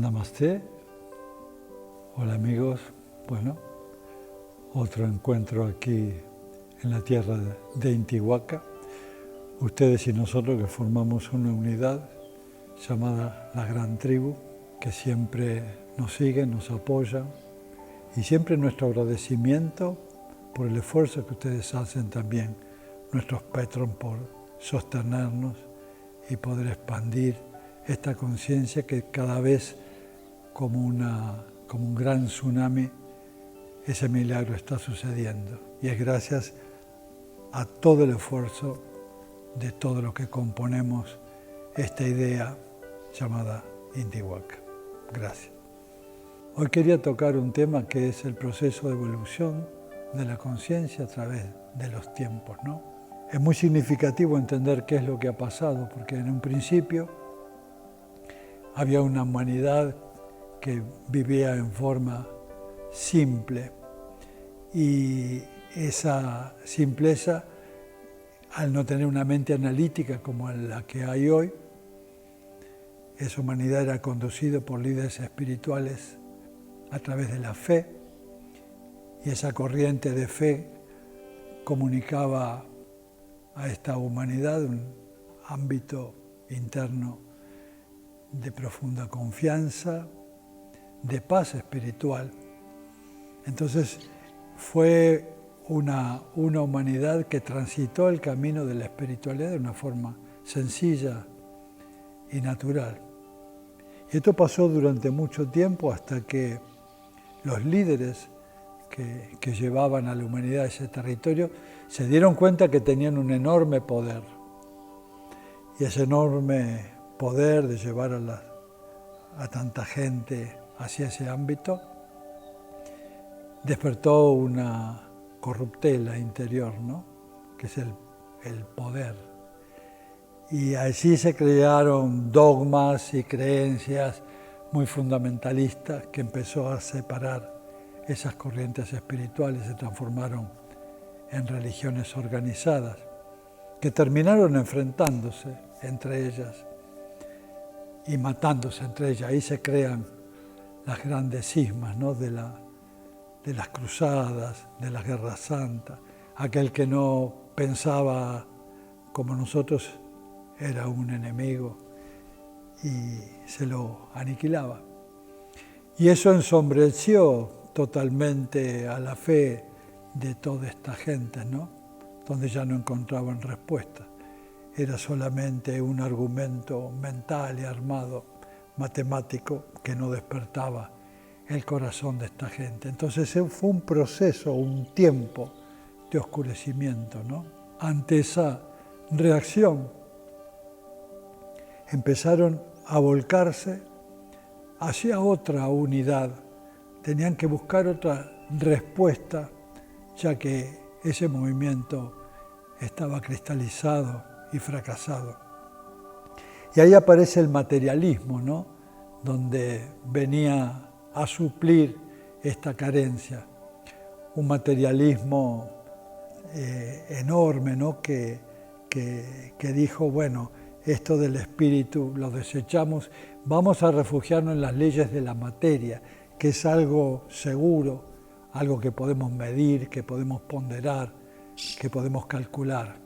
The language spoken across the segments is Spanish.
Namaste. Hola amigos. Bueno, otro encuentro aquí en la tierra de Intihuaca. Ustedes y nosotros que formamos una unidad llamada la Gran Tribu, que siempre nos siguen, nos apoyan y siempre nuestro agradecimiento por el esfuerzo que ustedes hacen también, nuestros patrons, por sostenernos y poder expandir esta conciencia que cada vez como un gran tsunami, ese milagro está sucediendo. Y es gracias a todo el esfuerzo de todo lo que componemos esta idea llamada Intihuaca. Gracias. Hoy quería tocar un tema que es el proceso de evolución de la conciencia a través de los tiempos, ¿no? Es muy significativo entender qué es lo que ha pasado, porque en un principio había una humanidad que vivía en forma simple y esa simpleza, al no tener una mente analítica como la que hay hoy, esa humanidad era conducida por líderes espirituales a través de la fe, y esa corriente de fe comunicaba a esta humanidad un ámbito interno de profunda confianza, de paz espiritual. Entonces fue una humanidad que transitó el camino de la espiritualidad de una forma sencilla y natural. Y esto pasó durante mucho tiempo hasta que los líderes que llevaban a la humanidad a ese territorio se dieron cuenta que tenían un enorme poder. Y ese enorme poder de llevar a tanta gente hacia ese ámbito despertó una corruptela interior, ¿no? Que es el poder. Y allí se crearon dogmas y creencias muy fundamentalistas que empezó a separar esas corrientes espirituales, se transformaron en religiones organizadas que terminaron enfrentándose entre ellas y matándose entre ellas. Ahí se crean las grandes cismas, ¿no? de las cruzadas, de las guerras santas. Aquel que no pensaba como nosotros era un enemigo y se lo aniquilaba. Y eso ensombreció totalmente a la fe de toda esta gente, ¿no? Donde ya no encontraban respuesta. Era solamente un argumento mental y armado, matemático, que no despertaba el corazón de esta gente. Entonces fue un proceso, un tiempo de oscurecimiento, ¿no? Ante esa reacción empezaron a volcarse hacia otra unidad. Tenían que buscar otra respuesta, ya que ese movimiento estaba cristalizado y fracasado. Y ahí aparece el materialismo, ¿no? Donde venía a suplir esta carencia. Un materialismo enorme, ¿no? que dijo, bueno, esto del espíritu lo desechamos, vamos a refugiarnos en las leyes de la materia, que es algo seguro, algo que podemos medir, que podemos ponderar, que podemos calcular.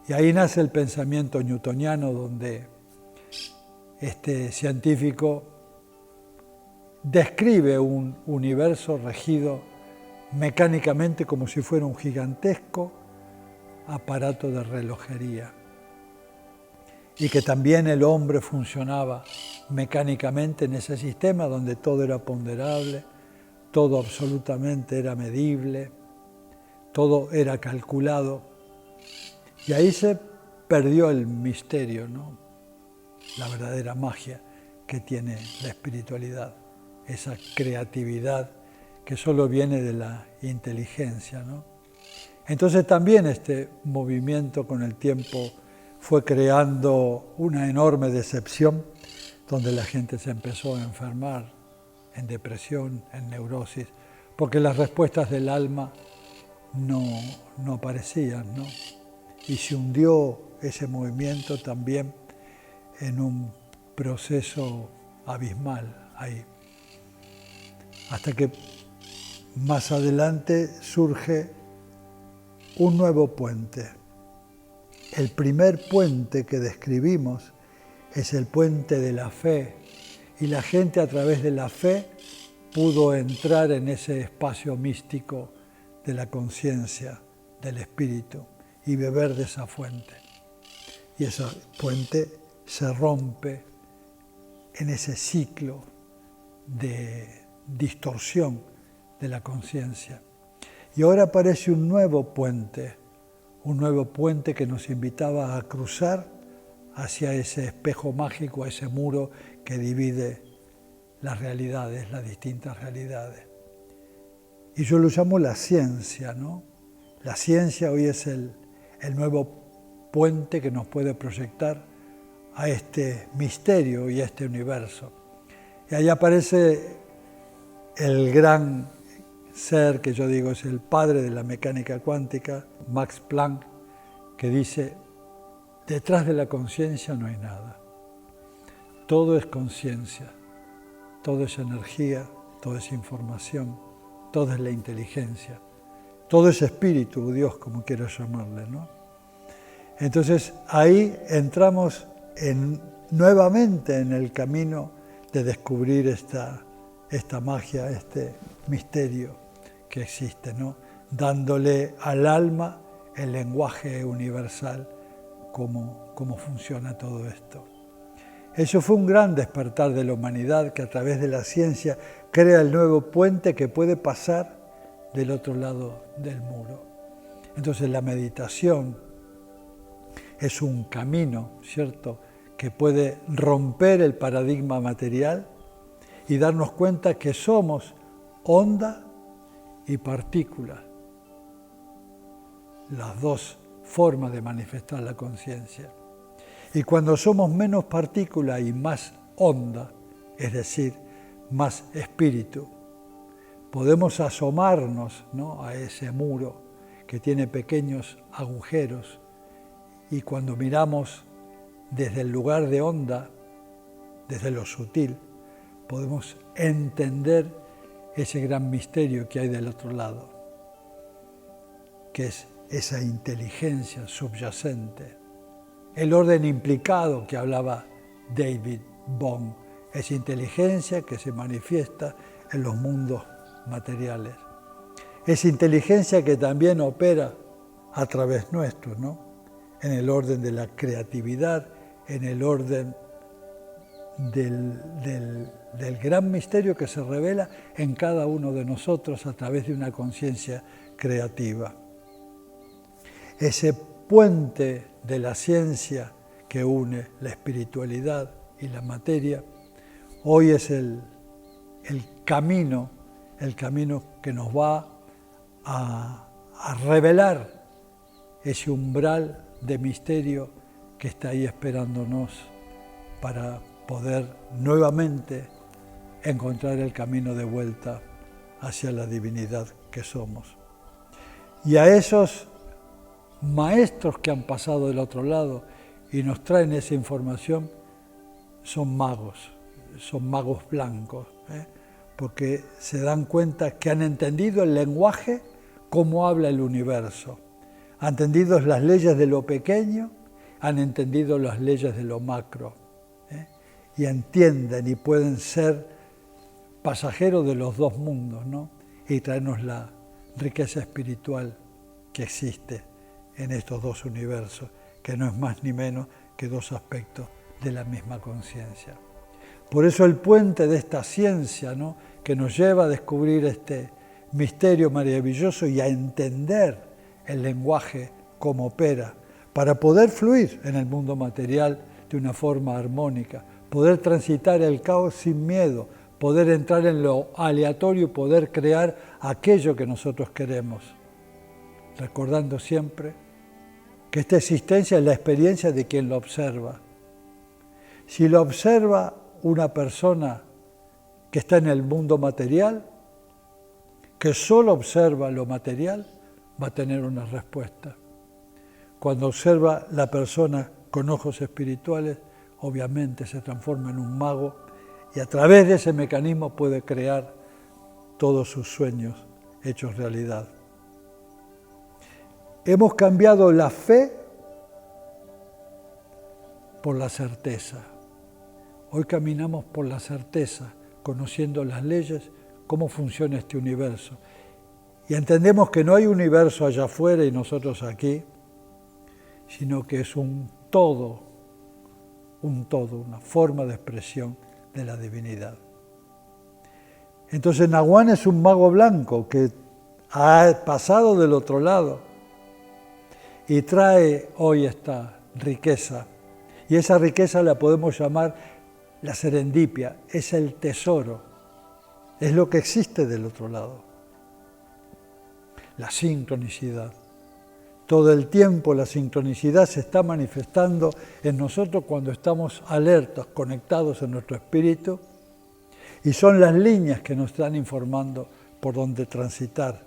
Y ahí nace el pensamiento newtoniano, donde este científico describe un universo regido mecánicamente como si fuera un gigantesco aparato de relojería, y que también el hombre funcionaba mecánicamente en ese sistema donde todo era ponderable, todo absolutamente era medible, todo era calculado. Y ahí se perdió el misterio, ¿no? La verdadera magia que tiene la espiritualidad, esa creatividad que solo viene de la inteligencia, ¿no? Entonces también este movimiento con el tiempo fue creando una enorme decepción, donde la gente se empezó a enfermar en depresión, en neurosis, porque las respuestas del alma no aparecían, ¿no? Y se hundió ese movimiento también en un proceso abismal, ahí. Hasta que más adelante surge un nuevo puente. El primer puente que describimos es el puente de la fe, y la gente a través de la fe pudo entrar en ese espacio místico de la conciencia, del espíritu, y beber de esa fuente. Y ese puente se rompe en ese ciclo de distorsión de la conciencia. Y ahora aparece un nuevo puente que nos invitaba a cruzar hacia ese espejo mágico, a ese muro que divide las realidades, las distintas realidades. Y yo lo llamo la ciencia, ¿no? La ciencia hoy es el nuevo puente que nos puede proyectar a este misterio y a este universo. Y ahí aparece el gran ser que yo digo es el padre de la mecánica cuántica, Max Planck, que dice: detrás de la conciencia no hay nada. Todo es conciencia, todo es energía, todo es información, todo es la inteligencia, todo es espíritu, Dios, como quiero llamarle, ¿no? Entonces ahí entramos nuevamente en el camino de descubrir esta magia, este misterio que existe, ¿no? Dándole al alma el lenguaje universal, cómo funciona todo esto. Eso fue un gran despertar de la humanidad que a través de la ciencia crea el nuevo puente que puede pasar del otro lado del muro. Entonces la meditación es un camino, ¿cierto?, que puede romper el paradigma material y darnos cuenta que somos onda y partícula, las dos formas de manifestar la conciencia. Y cuando somos menos partícula y más onda, es decir, más espíritu, podemos asomarnos, ¿no?, a ese muro que tiene pequeños agujeros, y cuando miramos desde el lugar de onda, desde lo sutil, podemos entender ese gran misterio que hay del otro lado, que es esa inteligencia subyacente, el orden implicado que hablaba David Bohm, esa inteligencia que se manifiesta en los mundos materiales, esa inteligencia que también opera a través nuestro, ¿no?, en el orden de la creatividad, en el orden del gran misterio que se revela en cada uno de nosotros a través de una conciencia creativa. Ese puente de la ciencia que une la espiritualidad y la materia, hoy es el camino que nos va a revelar ese umbral de misterio que está ahí esperándonos para poder nuevamente encontrar el camino de vuelta hacia la divinidad que somos. Y a esos maestros que han pasado del otro lado y nos traen esa información, son magos blancos, porque se dan cuenta que han entendido el lenguaje, cómo habla el universo. Han entendido las leyes de lo pequeño, han entendido las leyes de lo macro, y entienden y pueden ser pasajeros de los dos mundos, ¿no?, y traernos la riqueza espiritual que existe en estos dos universos, que no es más ni menos que dos aspectos de la misma conciencia. Por eso el puente de esta ciencia, ¿no?, que nos lleva a descubrir este misterio maravilloso y a entender el lenguaje cómo opera, para poder fluir en el mundo material de una forma armónica, poder transitar el caos sin miedo, poder entrar en lo aleatorio y poder crear aquello que nosotros queremos, recordando siempre que esta existencia es la experiencia de quien lo observa. Si lo observa una persona que está en el mundo material, que solo observa lo material, va a tener una respuesta. Cuando observa la persona con ojos espirituales, obviamente se transforma en un mago y a través de ese mecanismo puede crear todos sus sueños hechos realidad. Hemos cambiado la fe por la certeza. Hoy caminamos por la certeza, conociendo las leyes, cómo funciona este universo. Y entendemos que no hay universo allá afuera y nosotros aquí, sino que es un todo, una forma de expresión de la divinidad. Entonces Naguán es un mago blanco que ha pasado del otro lado y trae hoy esta riqueza. Y esa riqueza la podemos llamar la serendipia, es el tesoro, es lo que existe del otro lado. La sincronicidad. Todo el tiempo la sincronicidad se está manifestando en nosotros cuando estamos alertos, conectados en nuestro espíritu, y son las líneas que nos están informando por dónde transitar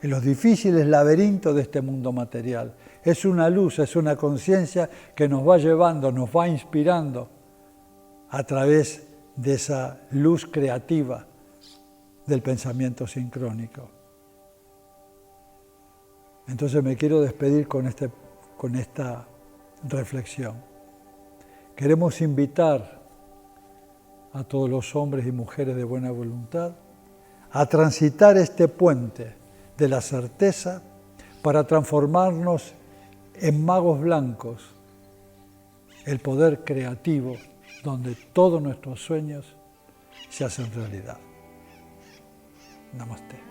en los difíciles laberintos de este mundo material. Es una luz, es una conciencia que nos va llevando, nos va inspirando a través de esa luz creativa del pensamiento sincrónico. Entonces me quiero despedir con esta reflexión. Queremos invitar a todos los hombres y mujeres de buena voluntad a transitar este puente de la certeza para transformarnos en magos blancos, el poder creativo donde todos nuestros sueños se hacen realidad. Namaste.